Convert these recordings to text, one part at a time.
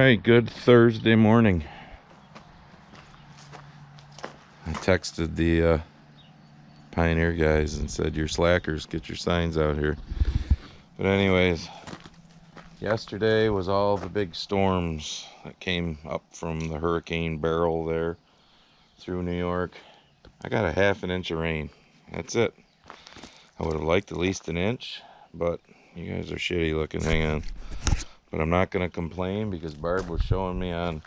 right, good Thursday morning. I texted the Pioneer guys and said, "You're slackers, get your signs out here." But anyways, yesterday was all the big storms that came up from the hurricane barrel there through New York. I got a half an inch of rain. That's it. I would have liked at least an inch, but you guys are shitty looking. Hang on. But I'm not gonna complain because Barb was showing me on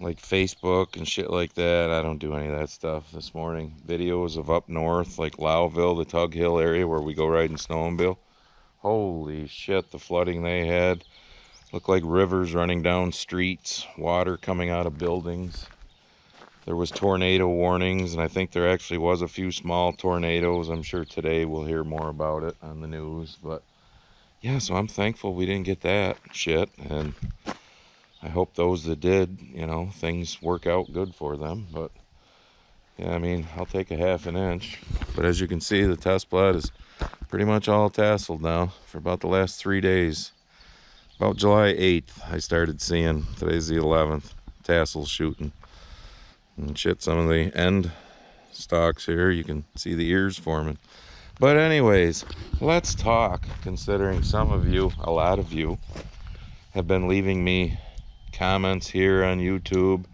like Facebook and shit like that. I don't do any of that stuff this morning. Videos of up north, like Lowville, the Tug Hill area where we go riding snowmobile. Holy shit, the flooding they had. Looked like rivers running down streets, water coming out of buildings. There was tornado warnings, and I think there actually was a few small tornadoes. I'm sure today we'll hear more about it on the news. But yeah, so I'm thankful we didn't get that shit, and I hope those that did, things work out good for them. But yeah, I mean, I'll take a half an inch. But as you can see, the test plot is pretty much all tasseled now for about the last 3 days. About July 8th, I started seeing, today's the 11th, tassels shooting. And shit, some of the end stalks here, you can see the ears forming. But anyways, let's talk, considering some of you, a lot of you, have been leaving me comments here on YouTube,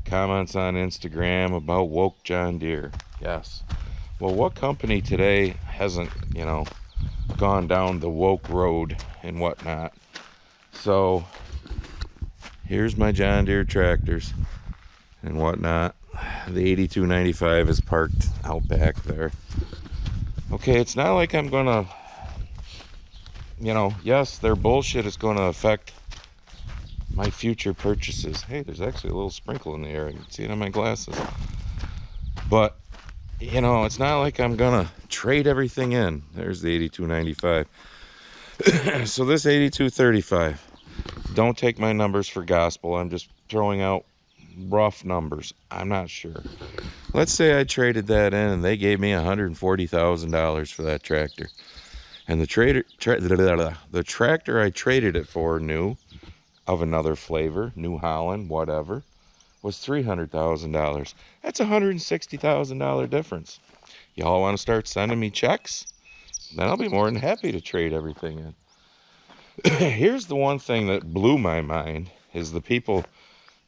comments on Instagram about woke John Deere. Yes. Well, what company today hasn't, gone down the woke road and whatnot? So here's my John Deere tractors and whatnot. The 8295 is parked out back there. Okay, it's not like I'm gonna, yes, their bullshit is gonna affect my future purchases. Hey, there's actually a little sprinkle in the air. I can see it on my glasses. But, it's not like I'm gonna trade everything in. There's the 8295. So this 8235, don't take my numbers for gospel. I'm just throwing out rough numbers. I'm not sure. Let's say I traded that in and they gave me $140,000 for that tractor. And the tractor I traded it for, new, of another flavor, New Holland, whatever, was $300,000. That's a $160,000 difference. Y'all want to start sending me checks? Then I'll be more than happy to trade everything in. Here's the one thing that blew my mind is the people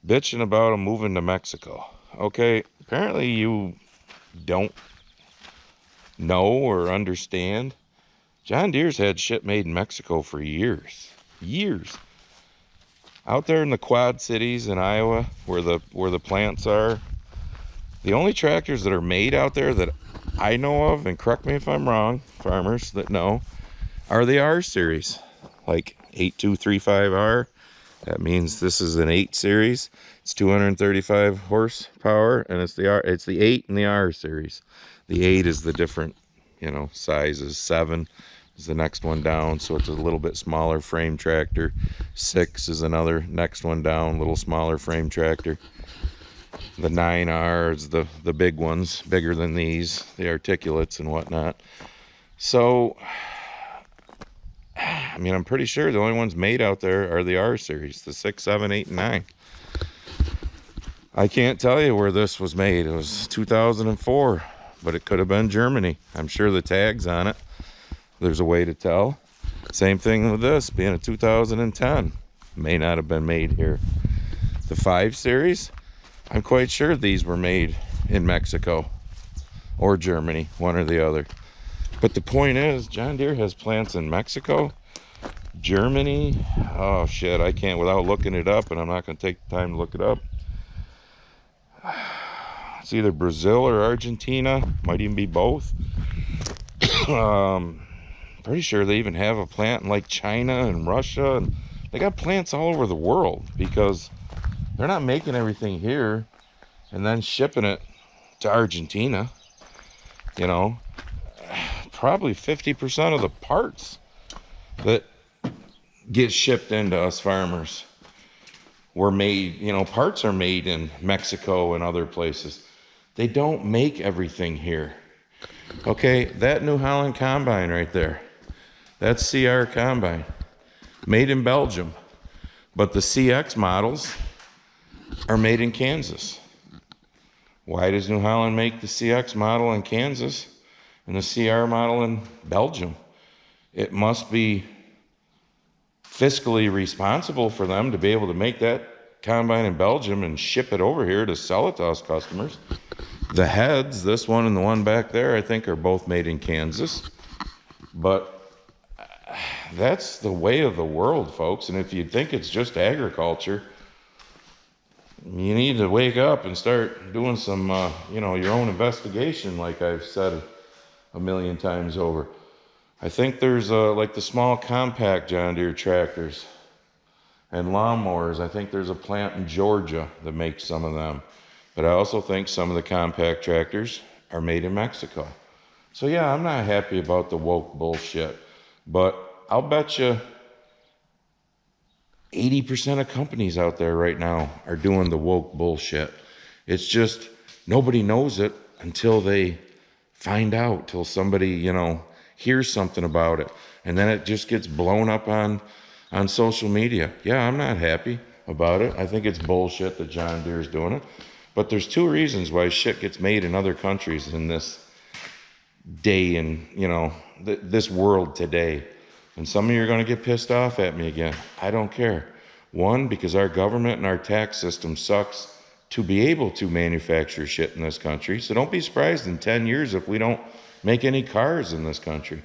bitching about them moving to Mexico. Okay, apparently you don't know or understand. John Deere's had shit made in Mexico for years. Out there in the Quad Cities in Iowa, where the plants are, the only tractors that are made out there that I know of, and correct me if I'm wrong, farmers that know, are the R series, like 8235R. That means this is an 8 series. It's 235 horsepower, and it's the 8 in the R series. The 8 is the different, sizes. 7 is the next one down, so it's a little bit smaller frame tractor. 6 is another next one down, little smaller frame tractor. The 9R is the big ones, bigger than these, the articulates and whatnot. So, I mean, I'm pretty sure the only ones made out there are the R series, the 6, 7, 8, and 9. I can't tell you where this was made. It was 2004, but it could have been Germany. I'm sure the tag's on it. There's a way to tell. Same thing with this, being a 2010. May not have been made here. The 5 series, I'm quite sure these were made in Mexico or Germany, one or the other. But the point is, John Deere has plants in Mexico, Germany. Oh shit, I can't without looking it up, and I'm not going to take the time to look it up. It's either Brazil or Argentina, might even be both. Pretty sure they even have a plant in like China and Russia, and they got plants all over the world because they're not making everything here and then shipping it to Argentina. Probably 50% of the parts that get shipped into us farmers were made, parts are made in Mexico and other places. They don't make everything here. Okay, that New Holland combine right there, that's CR combine, made in Belgium. But the CX models are made in Kansas. Why does New Holland make the CX model in Kansas and the CR model in Belgium? It must be fiscally responsible for them to be able to make that combine in Belgium and ship it over here to sell it to us customers. The heads, this one and the one back there, I think are both made in Kansas. But that's the way of the world, folks. And if you think it's just agriculture, you need to wake up and start doing some, your own investigation, like I've said a million times over. I think there's like the small compact John Deere tractors and lawnmowers. I think there's a plant in Georgia that makes some of them. But I also think some of the compact tractors are made in Mexico. So yeah, I'm not happy about the woke bullshit. But I'll bet you 80% of companies out there right now are doing the woke bullshit. It's just nobody knows it until they find out, till somebody, hears something about it. And then it just gets blown up on social media. Yeah, I'm not happy about it. I think it's bullshit that John Deere is doing it. But there's two reasons why shit gets made in other countries in this day and, this world today. And some of you are going to get pissed off at me again. I don't care. One, because our government and our tax system sucks to be able to manufacture shit in this country. So don't be surprised in 10 years if we don't make any cars in this country.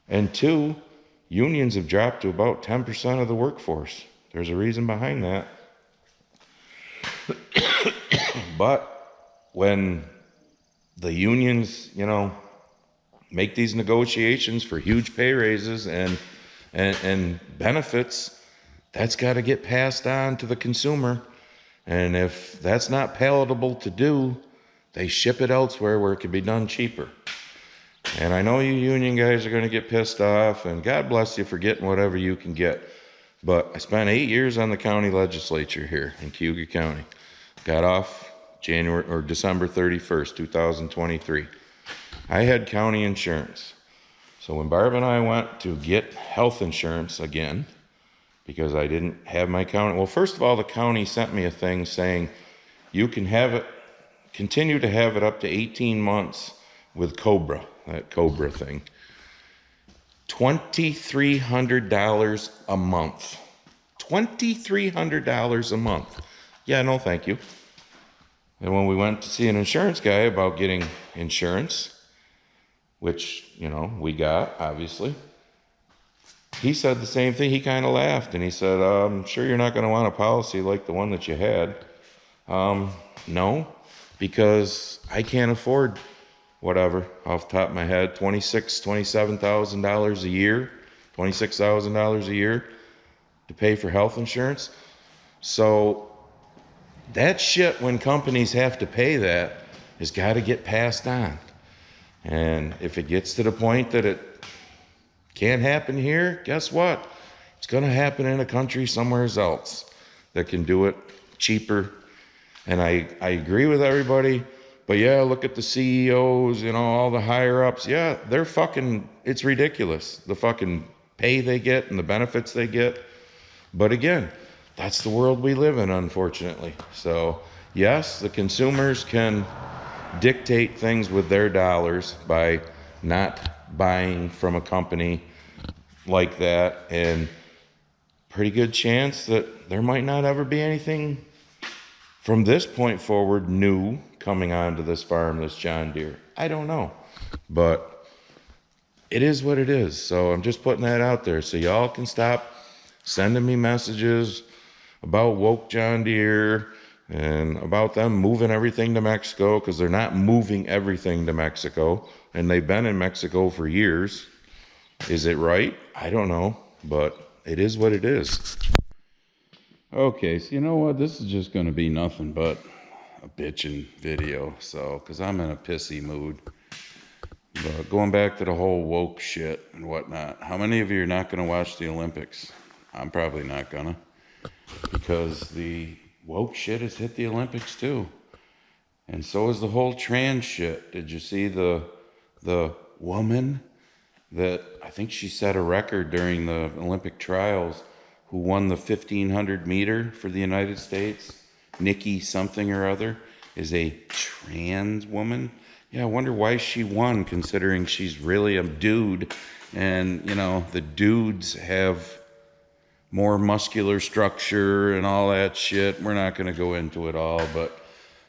And two, unions have dropped to about 10% of the workforce. There's a reason behind that. But when the unions, make these negotiations for huge pay raises and benefits, that's got to get passed on to the consumer. And if that's not palatable to do, they ship it elsewhere where it can be done cheaper. And I know you union guys are going to get pissed off, and God bless you for getting whatever you can get. But I spent 8 years on the county legislature here in Cayuga County. Got off December 31st, 2023. I had county insurance. So when Barb and I went to get health insurance again, because I didn't have my county, well, first of all, the county sent me a thing saying you can continue to have it up to 18 months with Cobra, that Cobra thing. $2,300 a month. $2,300 a month. Yeah, no, thank you. And when we went to see an insurance guy about getting insurance, which, we got, obviously, he said the same thing. He kind of laughed, and he said, I'm sure you're not going to want a policy like the one that you had. No, because I can't afford whatever, off the top of my head, $27,000 a year, $26,000 a year to pay for health insurance. So that shit, when companies have to pay that, has got to get passed on. And if it gets to the point that it can't happen here, guess what? It's going to happen in a country somewhere else that can do it cheaper. And I agree with everybody. But yeah, look at the CEOs, all the higher ups. Yeah, it's ridiculous, the fucking pay they get and the benefits they get. But again, that's the world we live in, unfortunately. So yes, the consumers can dictate things with their dollars by not buying from a company like that. And pretty good chance that there might not ever be anything from this point forward new coming onto this farm, this John Deere. I don't know, but it is what it is. So I'm just putting that out there so y'all can stop sending me messages about woke John Deere and about them moving everything to Mexico, because they're not moving everything to Mexico, and they've been in Mexico for years. Is it right? I don't know, but it is what it is. Okay, so you know what? This is just going to be nothing but a bitching video, because I'm in a pissy mood. But going back to the whole woke shit and whatnot, how many of you are not going to watch the Olympics? I'm probably not going to, because the woke shit has hit the Olympics too. And so is the whole trans shit. Did you see the woman that, I think she set a record during the Olympic trials who won the 1500 meter for the United States, Nikki something or other, is a trans woman. Yeah, I wonder why she won, considering she's really a dude. And, you know, the dudes have more muscular structure and all that shit. We're not going to go into it all, but,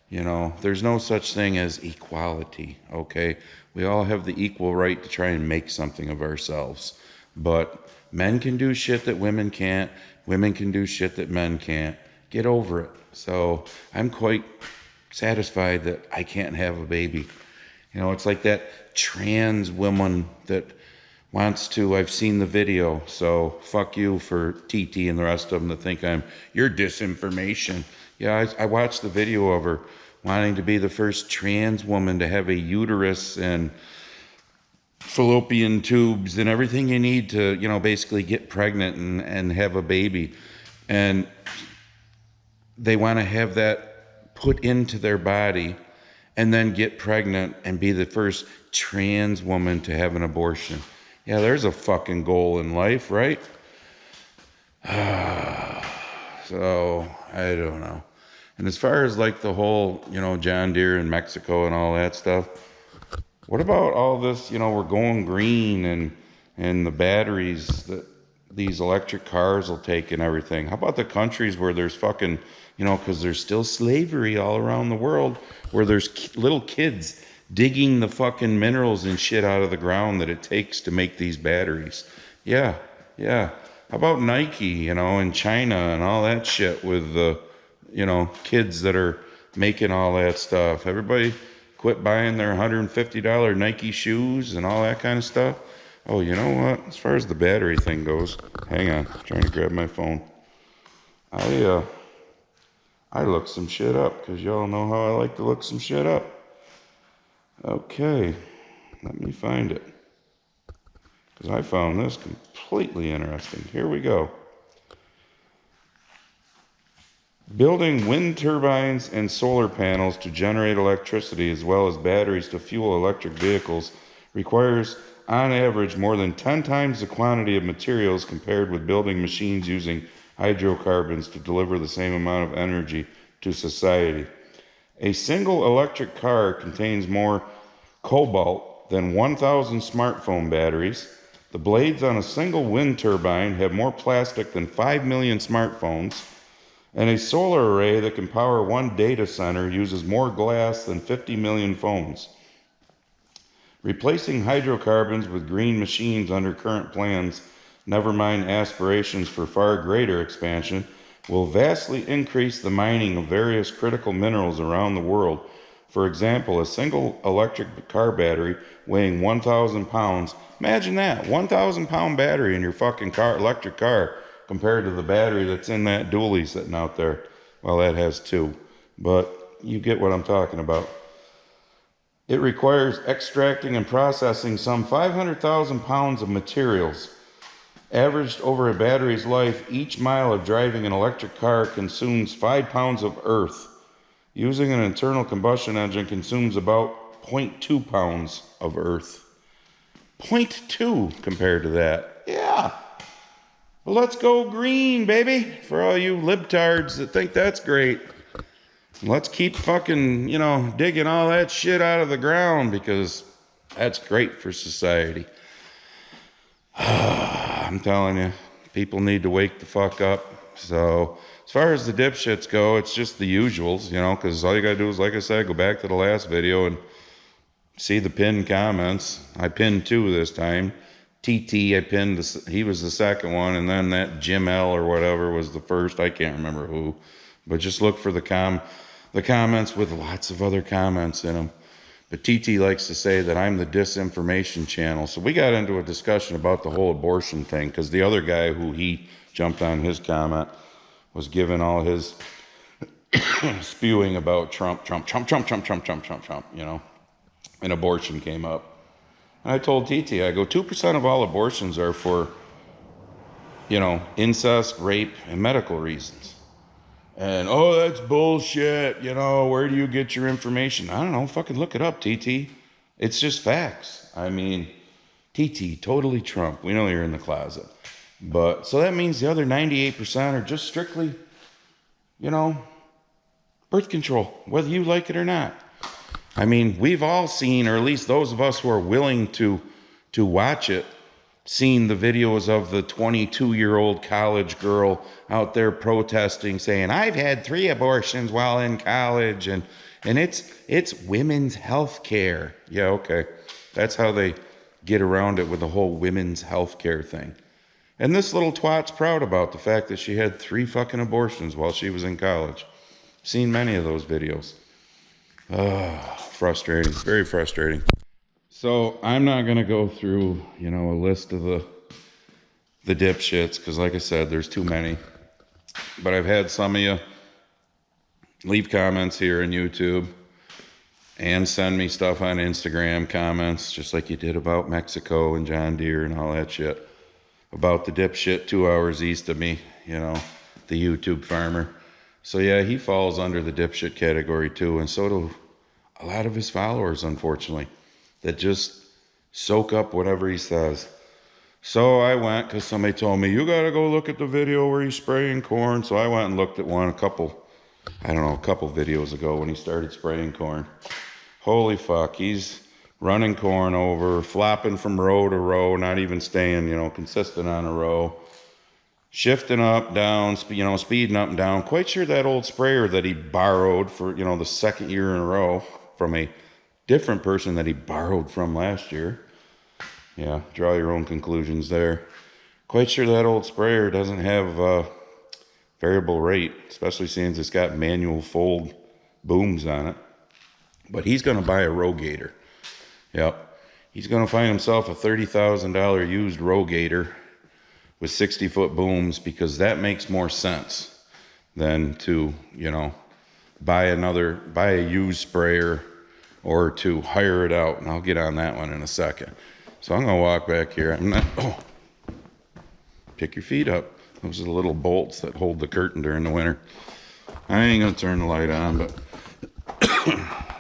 you know, there's no such thing as equality, okay? We all have the equal right to try and make something of ourselves. But men can do shit that women can't. Women can do shit that men can't. Get over it. So I'm quite satisfied that I can't have a baby. You know, it's like that trans woman that wants to. I've seen the video, so fuck you for TT and the rest of them that think you're disinformation. Yeah, I watched the video of her wanting to be the first trans woman to have a uterus and fallopian tubes and everything you need to, you know, basically get pregnant and have a baby. And they want to have that put into their body and then get pregnant and be the first trans woman to have an abortion. Yeah, there's a fucking goal in life, right? So, I don't know. And as far as like the whole, you know, John Deere in Mexico and all that stuff, what about all this, you know, we're going green and the batteries that these electric cars will take and everything? How about the countries where there's fucking, you know, because there's still slavery all around the world, where there's little kids digging the fucking minerals and shit out of the ground that it takes to make these batteries. Yeah, yeah. How about Nike, you know, in China and all that shit with the, you know, kids that are making all that stuff? Everybody quit buying their $150 Nike shoes and all that kind of stuff. Oh, you know what? As far as the battery thing goes, hang on, I'm trying to grab my phone. I looked some shit up because y'all know how I like to look some shit up. Okay, let me find it, because I found this completely interesting. Here we go. Building wind turbines and solar panels to generate electricity, as well as batteries to fuel electric vehicles, requires on average more than 10 times the quantity of materials compared with building machines using hydrocarbons to deliver the same amount of energy to society. A single electric car contains more cobalt than 1,000 smartphone batteries. The blades on a single wind turbine have more plastic than 5 million smartphones. And a solar array that can power one data center uses more glass than 50 million phones. Replacing hydrocarbons with green machines under current plans, never mind aspirations for far greater expansion, will vastly increase the mining of various critical minerals around the world. For example, a single electric car battery weighing 1,000 pounds. Imagine that, 1,000 pound battery in your fucking car, electric car, compared to the battery that's in that dually sitting out there. Well, that has two, but you get what I'm talking about. It requires extracting and processing some 500,000 pounds of materials. Averaged over a battery's life, each mile of driving an electric car consumes 5 pounds of earth. Using an internal combustion engine consumes about 0.2 pounds of earth. 0.2 compared to that. Yeah. Well, let's go green, baby, for all you libtards that think that's great. Let's keep fucking, you know, digging all that shit out of the ground, because that's great for society. I'm telling you, people need to wake the fuck up. So as far as the dipshits go, it's just the usuals, you know, because all you gotta do is, like I said, go back to the last video and see the pinned comments. I pinned 2 this time. TT, I pinned, he was the second one, and then that Jim L or whatever was the first. I can't remember who, but just look for the comments with lots of other comments in them. But TT likes to say that I'm the disinformation channel. So we got into a discussion about the whole abortion thing, because the other guy who he jumped on his comment was giving all his spewing about Trump, you know, and abortion came up. And I told TT, I go, 2% of all abortions are for, you know, incest, rape, and medical reasons. And, oh, that's bullshit, you know, where do you get your information? I don't know, fucking look it up, TT. It's just facts. I mean, TT, totally Trump. We know you're in the closet. But so that means the other 98% are just strictly, you know, birth control, whether you like it or not. I mean, we've all seen, or at least those of us who are willing to watch it, seen the videos of the 22-year-old college girl out there protesting, saying, "I've had 3 abortions while in college," and it's women's health care. Yeah, okay. That's how they get around it with the whole women's health care thing. And this little twat's proud about the fact that she had 3 fucking abortions while she was in college. Seen many of those videos. Frustrating, very frustrating. So I'm not gonna go through, you know, a list of the dipshits, because like I said, there's too many. But I've had some of you leave comments here on YouTube and send me stuff on Instagram comments, just like you did about Mexico and John Deere and all that shit. About the dipshit 2 hours east of me, you know, the YouTube farmer. So yeah, he falls under the dipshit category too, and so do a lot of his followers, unfortunately, that just soak up whatever he says. So I went, because somebody told me, you gotta go look at the video where he's spraying corn. So I went and looked at one a couple videos ago when he started spraying corn. Holy fuck, he's running corn over, flopping from row to row, not even staying, you know, consistent on a row. Shifting up, down, you know, speeding up and down. Quite sure that old sprayer that he borrowed for, you know, the 2nd year in a row from a different person that he borrowed from last year. Yeah, draw your own conclusions there. Quite sure that old sprayer doesn't have variable rate, especially since it's got manual fold booms on it. But he's going to buy a Rogator. Yep. He's going to find himself a $30,000 used Rogator with 60-foot booms, because that makes more sense than to, you know, buy a used sprayer or to hire it out. And I'll get on that one in a second. So I'm going to walk back here. Pick your feet up. Those are the little bolts that hold the curtain during the winter. I ain't going to turn the light on, but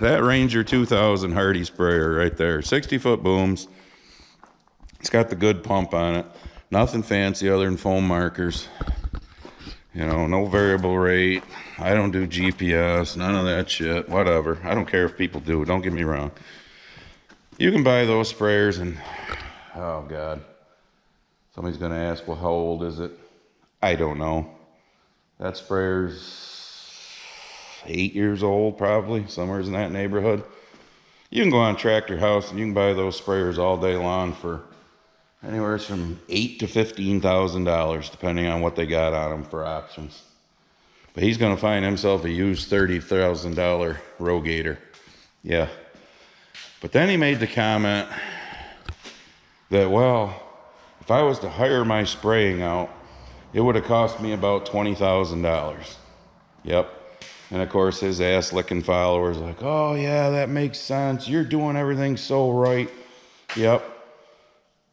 that Ranger 2000 Hardy sprayer right there, 60-foot booms. It's got the good pump on it. Nothing fancy other than foam markers. You know, no variable rate. I don't do GPS, none of that shit, whatever. I don't care if people do, don't get me wrong. You can buy those sprayers and, oh God. Somebody's gonna ask, well, how old is it? I don't know. That sprayer's 8 years old, probably, somewhere in that neighborhood. You can go on Tractor House and you can buy those sprayers all day long for anywhere from $8,000 to $15,000, depending on what they got on them for options. But he's going to find himself a used $30,000 Rogator. Yeah. But then he made the comment that, well, if I was to hire my spraying out, it would have cost me about $20,000. Yep. And of course, his ass-licking followers are like, oh yeah, that makes sense. You're doing everything so right. Yep.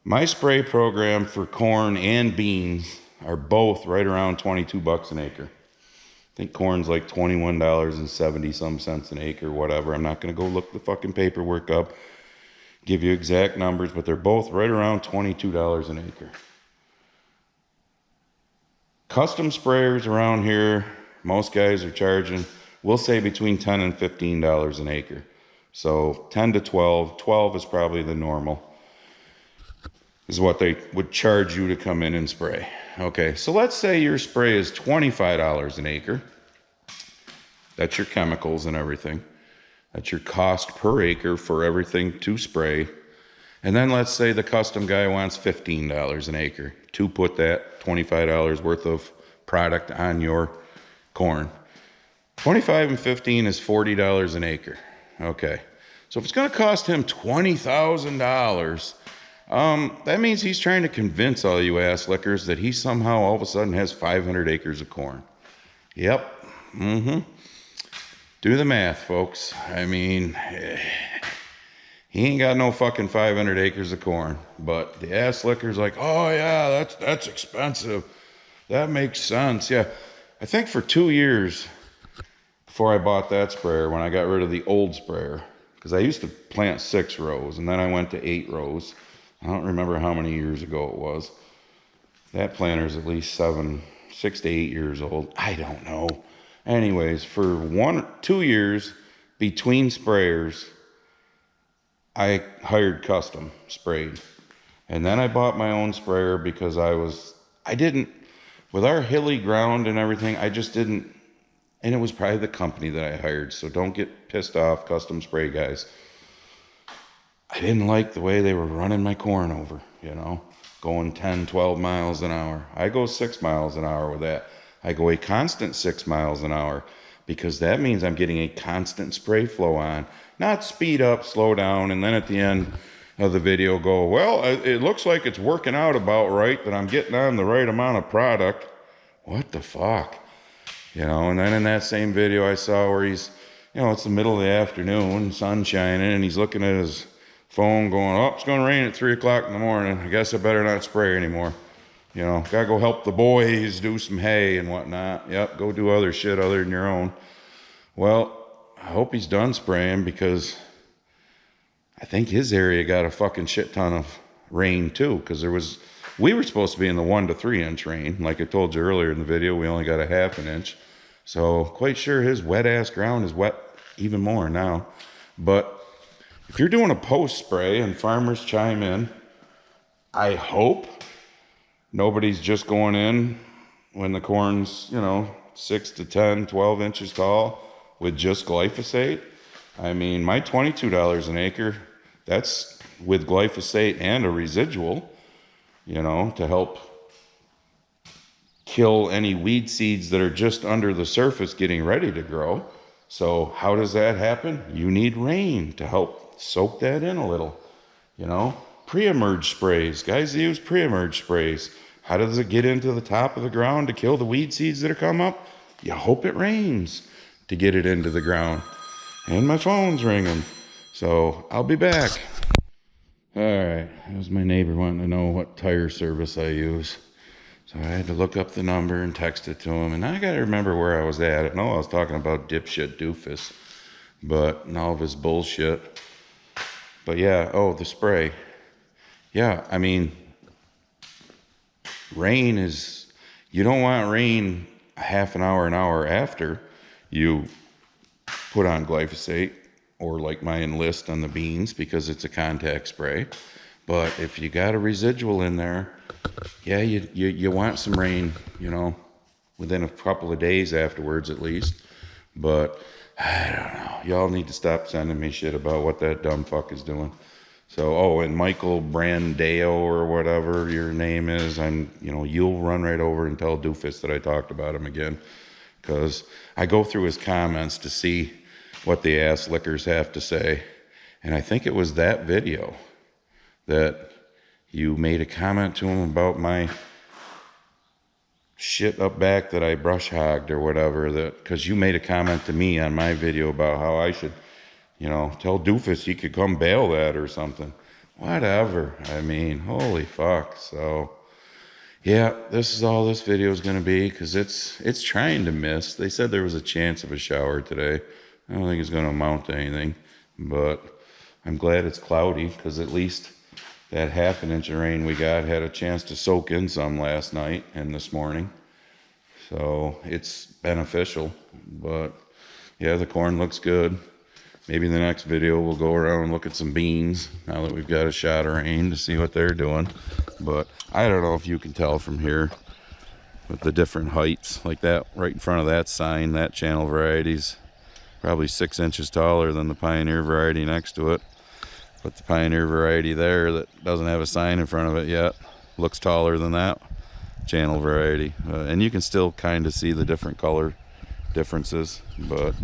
My spray program for corn and beans are both right around 22 bucks an acre. I think corn's like $21.70 some an acre, whatever. I'm not going to go look the fucking paperwork up, give you exact numbers, but they're both right around $22 an acre. Custom sprayers around here, most guys are charging, we'll say between $10 and $15 an acre. So 10 to 12, 12 is probably the normal. Is what they would charge you to come in and spray. Okay, so let's say your spray is $25 an acre. That's your chemicals and everything. That's your cost per acre for everything to spray. And then let's say the custom guy wants $15 an acre to put that $25 worth of product on your corn. 25 and 15 is $40 an acre. Okay, so if it's going to cost him $20,000, that means he's trying to convince all you ass lickers that he somehow all of a sudden has 500 acres of corn. Yep. Do the math, folks. I mean, he ain't got no fucking 500 acres of corn. But the ass licker's like, oh yeah, that's expensive. That makes sense. Yeah. I think for 2 years before I bought that sprayer, when I got rid of the old sprayer, because I used to plant 6 rows and then I went to 8 rows. I don't remember how many years ago it was. That planter is at least 6 to 8 years old. I don't know. Anyways, for 2 years between sprayers, I hired custom sprayed. And then I bought my own sprayer because I didn't, with our hilly ground and everything, I just didn't, and it was probably the company that I hired, so don't get pissed off, custom spray guys. I didn't like the way they were running my corn over, you know, going 10, 12 miles an hour. I go 6 miles an hour with that. I go a constant 6 miles an hour because that means I'm getting a constant spray flow on, not speed up, slow down, and then at the end of the video go, well, it looks like it's working out about right, that I'm getting on the right amount of product. What the fuck? You know, and then in that same video I saw where he's, you know, it's the middle of the afternoon, sun shining, and he's looking at his phone going, oh, it's going to rain at 3 o'clock in the morning. I guess I better not spray anymore. You know, got to go help the boys do some hay and whatnot. Yep, go do other shit other than your own. Well, I hope he's done spraying because I think his area got a fucking shit ton of rain too, because we were supposed to be in the 1 to 3 inch rain. Like I told you earlier in the video, we only got a 1/2 inch. So quite sure his wet ass ground is wet even more now. But if you're doing a post spray and farmers chime in, I hope nobody's just going in when the corn's, you know, 6 to 10, 12 inches tall with just glyphosate. I mean, my $22 an acre, that's with glyphosate and a residual, you know, to help kill any weed seeds that are just under the surface getting ready to grow. So how does that happen? You need rain to help soak that in a little, you know. Pre-emerge sprays, guys that use pre-emerge sprays, how does it get into the top of the ground to kill the weed seeds that are come up? You hope it rains to get it into the ground. And my phone's ringing, so I'll be back. All right, that was my neighbor wanting to know what tire service I use. So I had to look up the number and text it to him. And I got to remember where I was at. I know I was talking about dipshit doofus, but and all of his bullshit. But yeah, oh, the spray. Yeah, I mean, rain is, you don't want rain a half an hour after you put on glyphosate, or like my Enlist on the beans, because it's a contact spray. But if you got a residual in there, yeah, you want some rain, you know, within a couple of days afterwards at least. But I don't know. Y'all need to stop sending me shit about what that dumb fuck is doing. So, oh, and Michael Brandeo or whatever your name is, you'll run right over and tell Doofus that I talked about him again. Because I go through his comments to see what the ass lickers have to say. And I think it was that video that you made a comment to him about my shit up back that I brush hogged or whatever, that because you made a comment to me on my video about how I should, you know, tell Doofus he could come bail that or something. Whatever. I mean, holy fuck. So yeah, this is all this video is going to be, because it's trying to miss. They said there was a chance of a shower today. I don't think it's going to amount to anything, but I'm glad it's cloudy, because at least that 1/2 inch of rain we got had a chance to soak in some last night and this morning. So it's beneficial. But yeah, the corn looks good. Maybe the next video we'll go around and look at some beans now that we've got a shot of rain to see what they're doing. But I don't know if you can tell from here with the different heights, like that right in front of that sign, that channel variety's probably 6 inches taller than the Pioneer variety next to it. But the Pioneer variety there that doesn't have a sign in front of it yet looks taller than that channel variety. And you can still kind of see the different color differences. But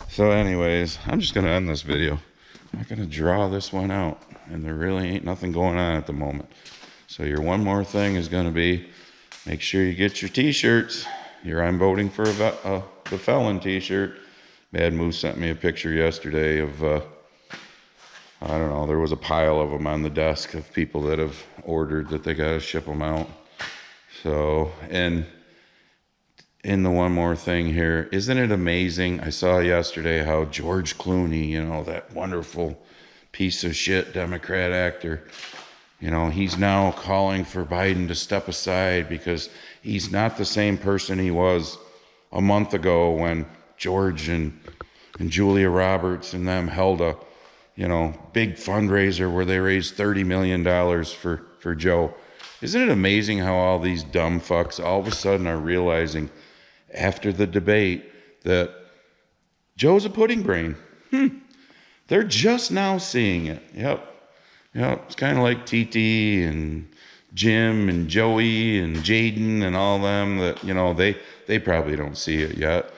so anyways, I'm just going to end this video. I'm not going to draw this one out. And there really ain't nothing going on at the moment. So your one more thing is going to be, make sure you get your t-shirts. Your I'm voting for the felon t-shirt. Bad Moose sent me a picture yesterday of, I don't know, there was a pile of them on the desk of people that have ordered that they got to ship them out. So, and in the one more thing here, isn't it amazing? I saw yesterday how George Clooney, you know, that wonderful piece of shit Democrat actor, You know, he's now calling for Biden to step aside because he's not the same person he was a month ago when George and Julia Roberts and them held a, you know, big fundraiser where they raised $30 million for Joe. Isn't it amazing how all these dumb fucks all of a sudden are realizing after the debate that Joe's a pudding brain? They're just now seeing it. Yep. Yep. It's kind of like TT and Jim and Joey and Jaden and all them that, you know, they probably don't see it yet.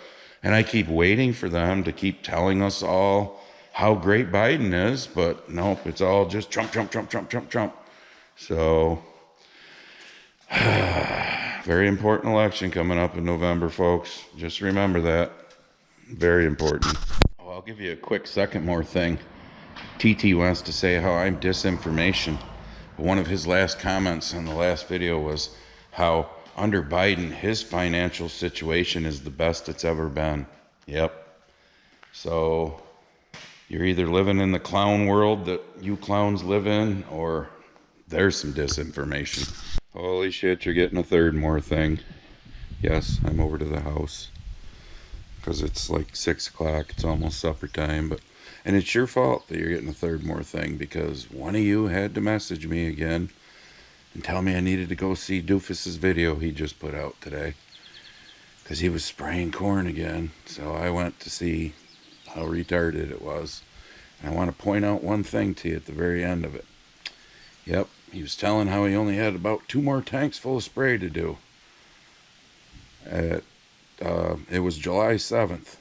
And I keep waiting for them to keep telling us all how great Biden is, but nope, it's all just Trump, Trump, Trump, Trump, Trump, Trump. So, very important election coming up in November, folks. Just remember that. Very important. Oh, I'll give you a quick second more thing. TT wants to say how I'm disinformation. One of his last comments on the last video was how under Biden, his financial situation is the best it's ever been. Yep. So you're either living in the clown world that you clowns live in, or there's some disinformation. Holy shit, you're getting a third more thing. Yes, I'm over to the house because it's like 6 o'clock. It's almost supper time, and it's your fault that you're getting a third more thing because one of you had to message me again and tell me I needed to go see Doofus's video he just put out today because he was spraying corn again. So I went to see how retarded it was. And I want to point out one thing to you at the very end of it. Yep, he was telling how he only had about 2 more tanks full of spray to do. It was July 7th.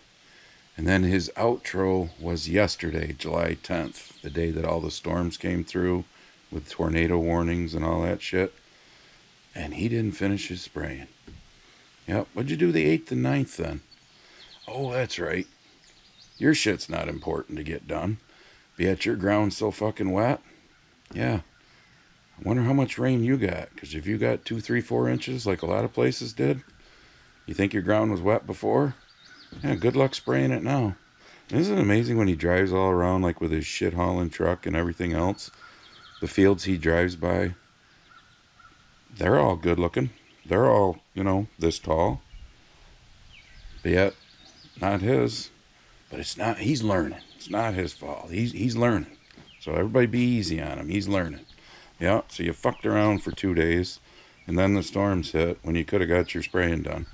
And then his outro was yesterday, July 10th, the day that all the storms came through with tornado warnings and all that shit. And he didn't finish his spraying. Yep, what'd you do the 8th and 9th then? Oh, that's right. Your shit's not important to get done. But yet your ground's so fucking wet. Yeah. I wonder how much rain you got. Because if you got 2, 3, 4 inches like a lot of places did, you think your ground was wet before? Yeah, good luck spraying it now. Isn't it amazing when he drives all around like with his shit hauling truck and everything else? The fields he drives by, they're all good looking. They're all, you know, this tall. But yet, not his. But it's not, he's learning. It's not his fault. He's learning. So everybody be easy on him. He's learning. Yeah, so you fucked around for 2 days, and then the storms hit when you could have got your spraying done.